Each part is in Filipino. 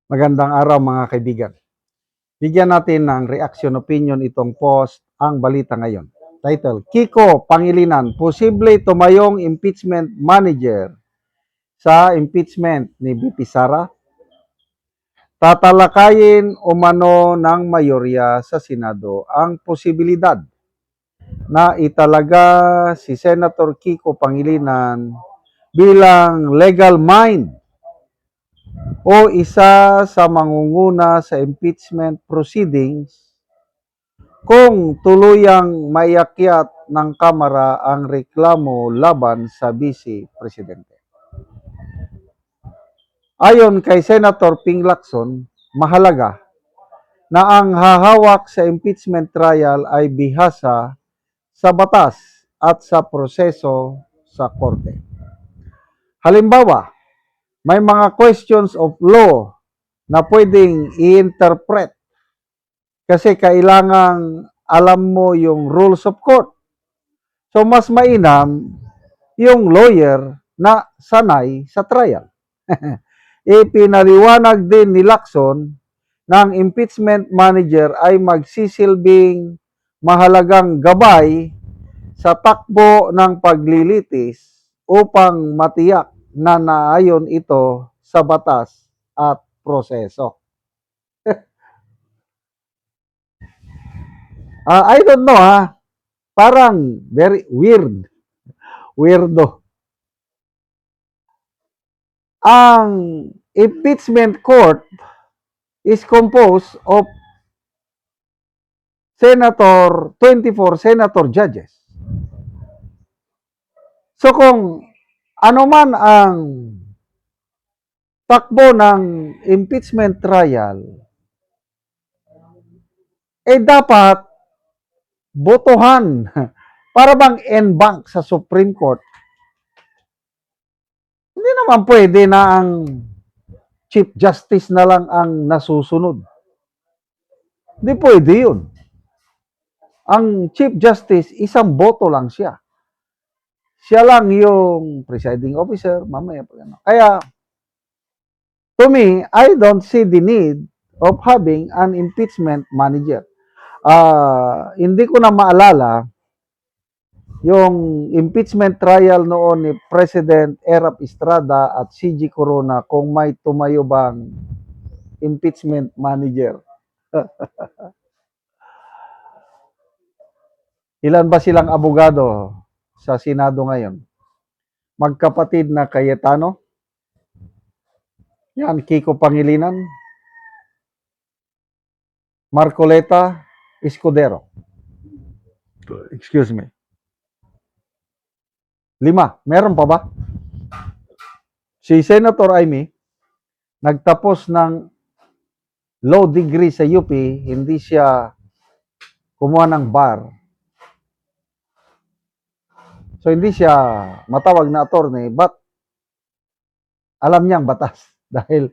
Magandang araw mga kaibigan. Bigyan natin ng reaction opinion itong post, ang balita ngayon. Title, Kiko Pangilinan, posible tumayong impeachment manager sa impeachment ni VP Sara. Tatalakayin umano ng mayorya sa Senado ang posibilidad na italaga si Senator Kiko Pangilinan bilang legal mind o isa sa mangunguna sa impeachment proceedings kung tuluyang maiakyat ng Kamara ang reklamo laban sa Vice Presidente. Ayon kay Senator Ping Lacson, mahalaga na ang hahawak sa impeachment trial ay bihasa sa batas at sa proseso sa korte. Halimbawa, may mga questions of law na pwedeng i-interpret kasi kailangang alam mo yung rules of court. So mas mainam yung lawyer na sanay sa trial. Ipinaliwanag din ni Lacson na ang impeachment manager ay magsisilbing mahalagang gabay sa takbo ng paglilitis upang matiyak na naayon ito sa batas at proseso. I don't know parang very weirdo. Ang impeachment court is composed of 24 senator judges. So kung ano man ang takbo ng impeachment trial, dapat botohan para bang en banc sa Supreme Court. Hindi naman pwede na ang Chief Justice na lang ang nasusunod. Hindi pwede yun. Ang Chief Justice, isang boto lang siya. Siya lang yung presiding officer, mamaya pa gano'n. Kaya, to me, I don't see the need of having an impeachment manager. Hindi ko na maalala yung impeachment trial noon ni President Erap Estrada at CG Corona kung may tumayo bang impeachment manager. Ilan ba silang abogado sa Senado ngayon? Magkapatid na Cayetano, yan, Kiko Pangilinan, Marcoleta Escudero. Excuse me. 5. Meron pa ba? Si Senator Amy, nagtapos ng law degree sa UP, hindi siya kumuha ng bar. So hindi siya matawag na attorney, but alam niyang batas dahil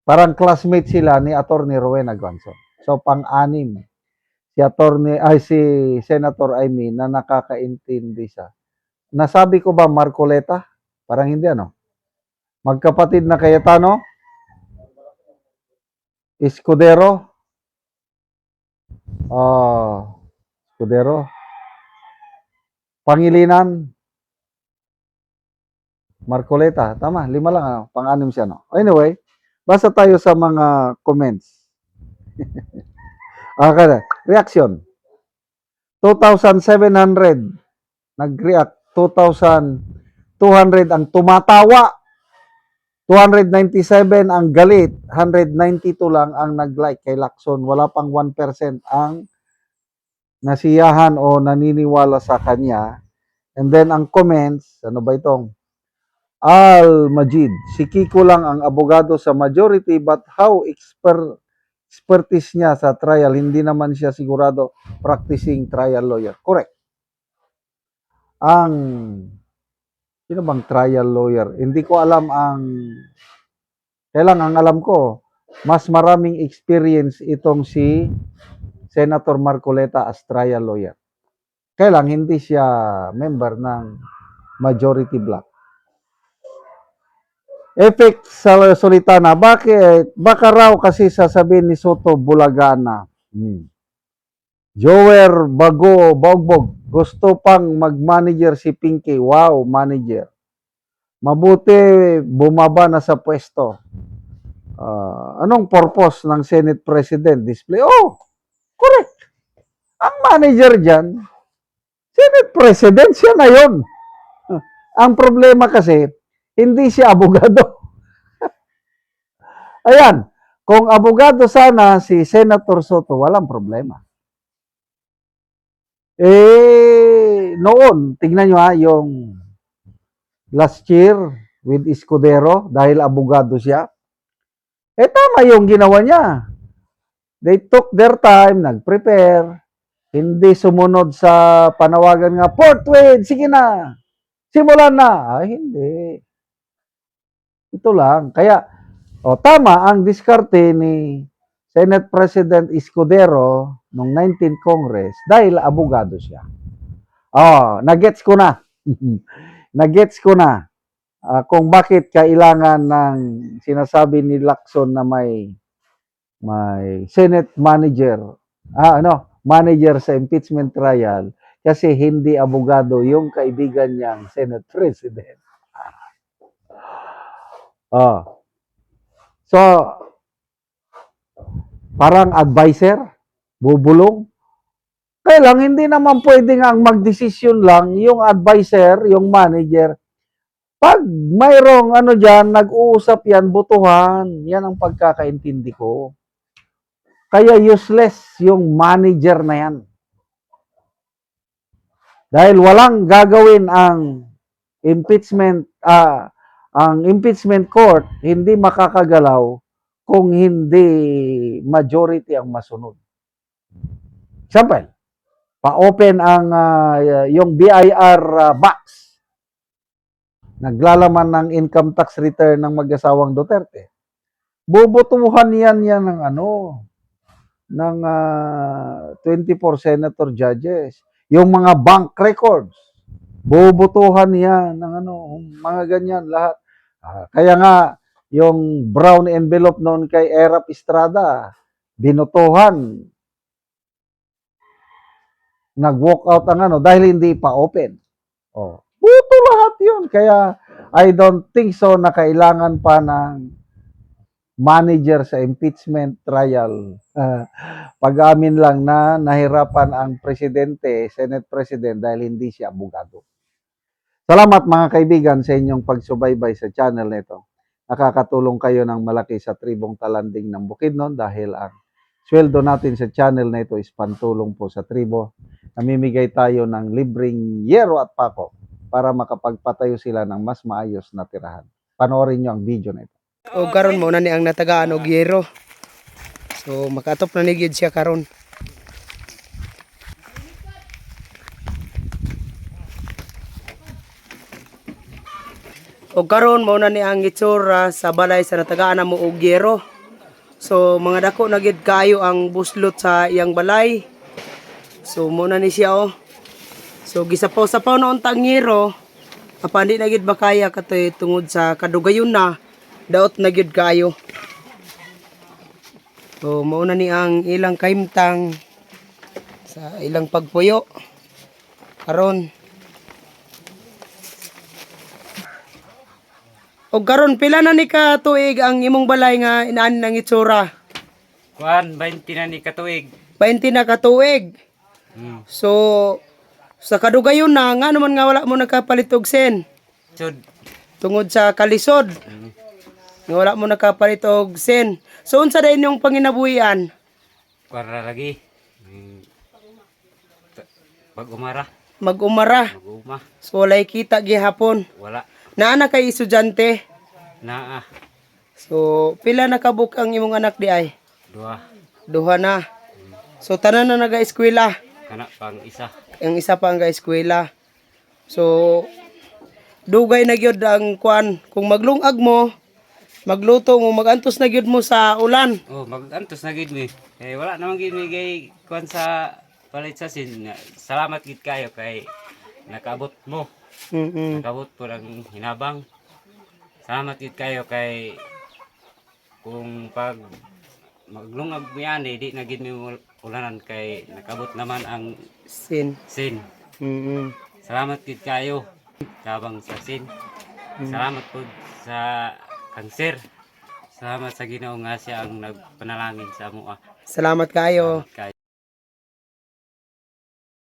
parang classmate sila ni Attorney Rowena Guanzon. So pang-anim si Senator Amy na nakakaintindi siya. Nasabi ko ba Marcoleta? Parang hindi Magkapatid na Cayetano, Escudero, Pangilinan, Marcoleta. Tama, 5 lang pang-anim siya Anyway, basta tayo sa mga comments. Okay, reaction. 2,700 nag-react, 2,200 ang tumatawa, 297 ang galit, 192 lang ang nag-like kay Lacson. Wala pang 1% ang nasiyahan o naniniwala sa kanya. And then ang comments, ano ba itong? Al-Majid, si Kiko lang ang abogado sa majority but how expertise niya sa trial, hindi naman siya sigurado practicing trial lawyer. Correct. Sino bang trial lawyer? Hindi ko alam kailang ang alam ko, mas maraming experience itong si Senator Marcoleta as trial lawyer. Kailang hindi siya member ng majority block. Epic Solitana, bakit? Baka raw kasi sasabihin ni Soto Bulagana. Jower Bogbog, gusto pang mag-manager si Pinky. Wow, manager. Mabuti bumaba na sa pwesto. Anong purpose ng Senate President? Display? Oh, correct. Ang manager dyan, Senate President, siya na yun. Ang problema kasi, hindi siya abogado. Ayan, kung abogado sana si Senator Soto, walang problema. Noon, tingnan nyo yung last year with Escudero, dahil abogado siya, tama yung ginawa niya. They took their time, nag-prepare, hindi sumunod sa panawagan nga, Fort Wayne, sige na, simulan na. Ay, hindi. Ito lang. Kaya, tama ang diskarte ni Senate President Escudero noong 19th Congress dahil abogado siya. Nagets ko na. Nagets ko na kung bakit kailangan ng sinasabi ni Lacson na may Senate manager, manager sa impeachment trial kasi hindi abogado yung kaibigan niyang Senate President. So, parang advisor, bubulong. Kaya lang, hindi naman pwedeng ang magdesisyon lang yung advisor, yung manager. Pag mayroong dyan, nag-uusap yan, butuhan, yan ang pagkakaintindi ko. Kaya useless yung manager na yan. Dahil walang gagawin ang impeachment court, hindi makakagalaw kung hindi majority ang masunod. Example, pa-open ang yung BIR box. Naglalaman ng income tax return ng mag-asawang Duterte. Bubutuhan yan ng ng 24 senator judges. Yung mga bank records, bubutuhan yan ng mga ganyan lahat. Kaya nga, yung brown envelope noon kay Erap Estrada, binutuhan. Nag-walk out ang dahil hindi pa open. Buto lahat yun. Kaya, I don't think so na kailangan pa ng manager sa impeachment trial. Pag-amin lang na nahirapan ang presidente, Senate President dahil hindi siya abogado. Salamat mga kaibigan sa inyong pagsubaybay sa channel nito. Nakakatulong kayo ng malaki sa tribong talanding ng Bukidnon dahil ang sweldo natin sa channel na ito is pantulong po sa tribo. Namimigay tayo ng libreng yero at pako para makapagpatayo sila ng mas maayos na tirahan. Panoorin nyo ang video na ito. O karon mo na ni ang natagaan og yero. So makatop na ni gyud siya karon. O karon mo na ni ang itsura sa balay sa natagaan na mo og yero. So mga dako na gyud kayo ang buslot sa iyang balay. So mo na ni siya So gisapaw-sapaw na untang yero. Apan di na gyud makaya katoy tungod sa kadugayon na. Daot na gyud kayo. So mauna ni ang ilang kahimtang sa ilang pagpuyo. Karon. O karon pila na ni ka tuig ang imong balay nga inaan ng itsura? Kuan 20 na ni katuig. 20 na ka tuig. So sa kadugayon na nga naman nga wala mo nakapalit og sen. Sud Tungod sa kalisod. Nga wala mo nakapalit og sen. So unsa dayon yung panginabuhian? para lagi. Pag-umara, Mag-umara. mag-uma, So walay kita gihapon. wala Naa na kay estudyante. na So pila na kabuk ang imong anak di ay? duha Duha na. So tanan na naga-eskwela. kana pang isa. Ang isa pa ang ga-eskwela. So dugay na gyud ang kwan kung maglungag mo, magluto mo, magantos na gyud mo sa ulan. Oh, mag-antos na gid mi. Kay wala naman gid mi kay kuan sa palit sa sin. Salamat gid kayo kay nakabot mo. Nakabot po ng hinabang. Salamat gid kayo kay kung pag maglungag mo yan, di na gid mi ulanan kay nakabot naman ang Sin. sin. Mm. Salamat gid kayo tabang sa sin. Salamat po sa kanser. Salamat sa Ginoo nga siya ang nagpanalangin sa amoa. Salamat kayo. Salamat kayo.